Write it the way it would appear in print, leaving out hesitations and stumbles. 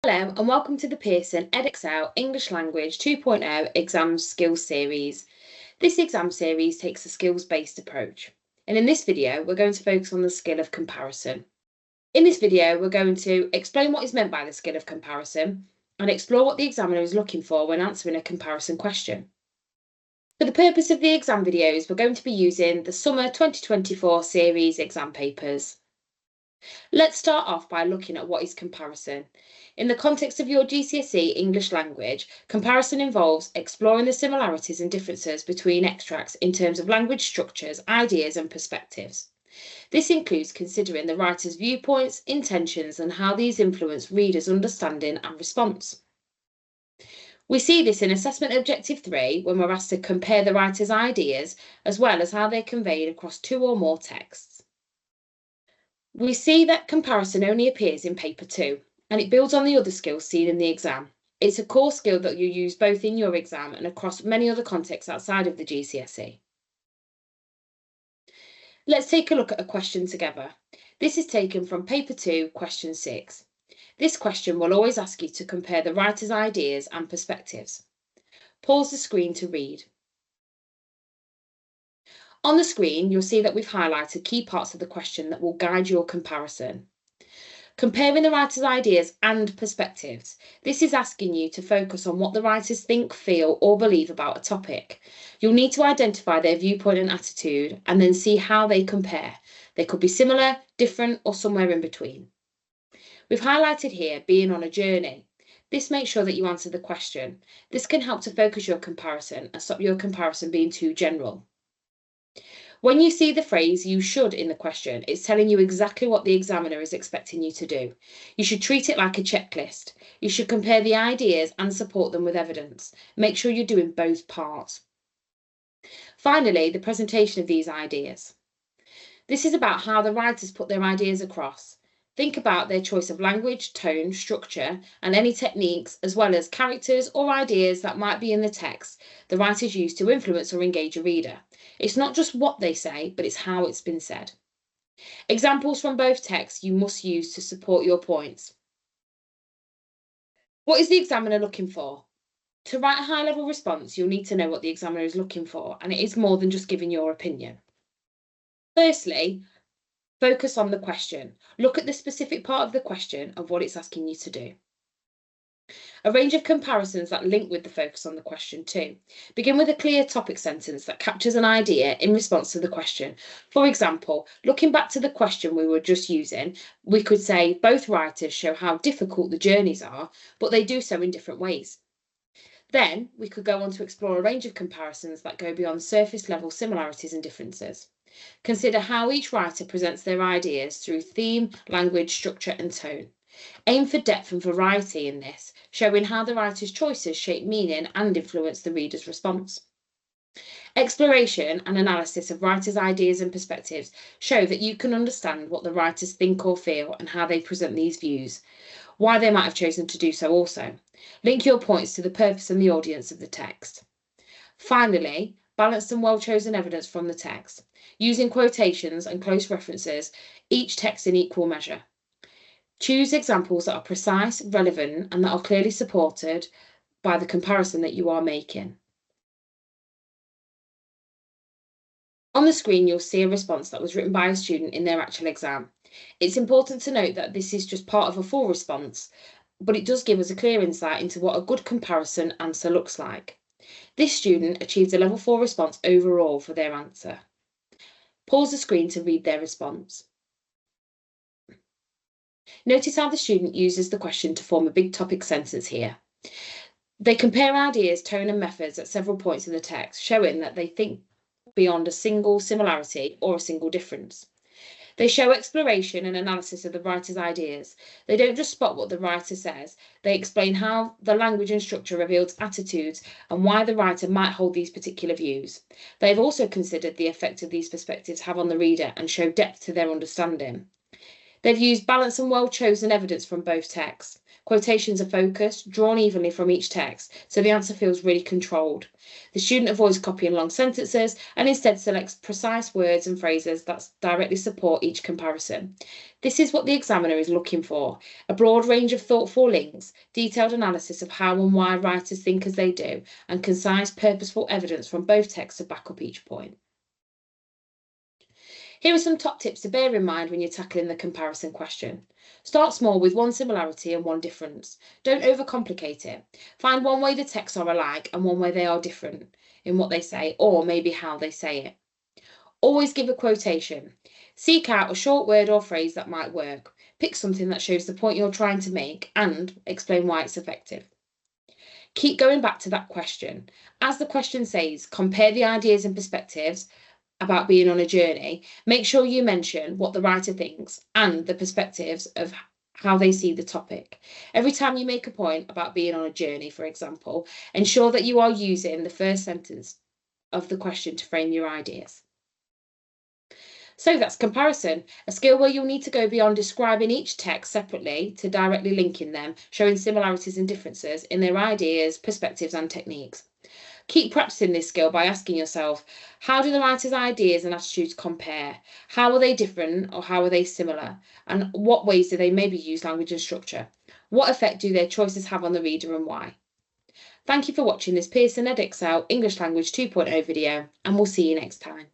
Hello and welcome to the Pearson EdXL English Language 2.0 Exam Skills Series. This exam series takes a skills-based approach, and in this video we're going to focus on the skill of comparison. In this video we're going to explain what is meant by the skill of comparison and explore what the examiner is looking for when answering a comparison question. For the purpose of the exam videos, we're going to be using the Summer 2024 series exam papers. Let's start off by looking at what is comparison. In the context of your GCSE English Language, comparison involves exploring the similarities and differences between extracts in terms of language structures, ideas and perspectives. This includes considering the writer's viewpoints, intentions and how these influence readers' understanding and response. We see this in Assessment Objective 3 when we're asked to compare the writer's ideas as well as how they're conveyed across two or more texts. We see that comparison only appears in paper 2, and it builds on the other skills seen in the exam. It's a core skill that you use both in your exam and across many other contexts outside of the GCSE. Let's take a look at a question together. This is taken from paper 2, question 6. This question will always ask you to compare the writer's ideas and perspectives. Pause the screen to read. On the screen, you'll see that we've highlighted key parts of the question that will guide your comparison. Comparing the writer's ideas and perspectives. This is asking you to focus on what the writers think, feel, or believe about a topic. You'll need to identify their viewpoint and attitude and then see how they compare. They could be similar, different, or somewhere in between. We've highlighted here being on a journey. This makes sure that you answer the question. This can help to focus your comparison and stop your comparison being too general. When you see the phrase "you should" in the question, it's telling you exactly what the examiner is expecting you to do. You should treat it like a checklist. You should compare the ideas and support them with evidence. Make sure you're doing both parts. Finally, the presentation of these ideas. This is about how the writers put their ideas across. Think about their choice of language, tone, structure, and any techniques, as well as characters or ideas that might be in the text the writers use to influence or engage a reader. It's not just what they say, but it's how it's been said. Examples from both texts you must use to support your points. What is the examiner looking for? To write a high-level response, you'll need to know what the examiner is looking for, and it is more than just giving your opinion. Firstly, focus on the question. Look at the specific part of the question of what it's asking you to do. A range of comparisons that link with the focus on the question too. Begin with a clear topic sentence that captures an idea in response to the question. For example, looking back to the question we were just using, we could say both writers show how difficult the journeys are, but they do so in different ways. Then we could go on to explore a range of comparisons that go beyond surface level similarities and differences. Consider how each writer presents their ideas through theme, language, structure and tone. Aim for depth and variety in this, showing how the writer's choices shape meaning and influence the reader's response. Exploration and analysis of writers' ideas and perspectives show that you can understand what the writers think or feel and how they present these views, why they might have chosen to do so also. Link your points to the purpose and the audience of the text. Finally, balanced and well-chosen evidence from the text, using quotations and close references, each text in equal measure. Choose examples that are precise, relevant, and that are clearly supported by the comparison that you are making. On the screen, you'll see a response that was written by a student in their actual exam. It's important to note that this is just part of a full response, but it does give us a clear insight into what a good comparison answer looks like. This student achieved a level 4 response overall for their answer. Pause the screen to read their response. Notice how the student uses the question to form a big topic sentence here. They compare ideas, tone and methods at several points in the text, showing that they think beyond a single similarity or a single difference. They show exploration and analysis of the writer's ideas. They don't just spot what the writer says, they explain how the language and structure reveals attitudes and why the writer might hold these particular views. They've also considered the effect of these perspectives have on the reader and show depth to their understanding. They've used balanced and well-chosen evidence from both texts. Quotations are focused, drawn evenly from each text, so the answer feels really controlled. The student avoids copying long sentences and instead selects precise words and phrases that directly support each comparison. This is what the examiner is looking for: a broad range of thoughtful links, detailed analysis of how and why writers think as they do, and concise, purposeful evidence from both texts to back up each point. Here are some top tips to bear in mind when you're tackling the comparison question. Start small with one similarity and one difference. Don't overcomplicate it. Find one way the texts are alike and one way they are different in what they say, or maybe how they say it. Always give a quotation. Seek out a short word or phrase that might work. Pick something that shows the point you're trying to make and explain why it's effective. Keep going back to that question. As the question says, compare the ideas and perspectives about being on a journey. Make sure you mention what the writer thinks and the perspectives of how they see the topic. Every time you make a point about being on a journey, for example, ensure that you are using the first sentence of the question to frame your ideas. So that's comparison, a skill where you'll need to go beyond describing each text separately to directly linking them, showing similarities and differences in their ideas, perspectives, and techniques. Keep practicing this skill by asking yourself, how do the writer's ideas and attitudes compare? How are they different or how are they similar? And what ways do they maybe use language and structure? What effect do their choices have on the reader and why? Thank you for watching this Pearson EdExcel English Language 2.0 video, and we'll see you next time.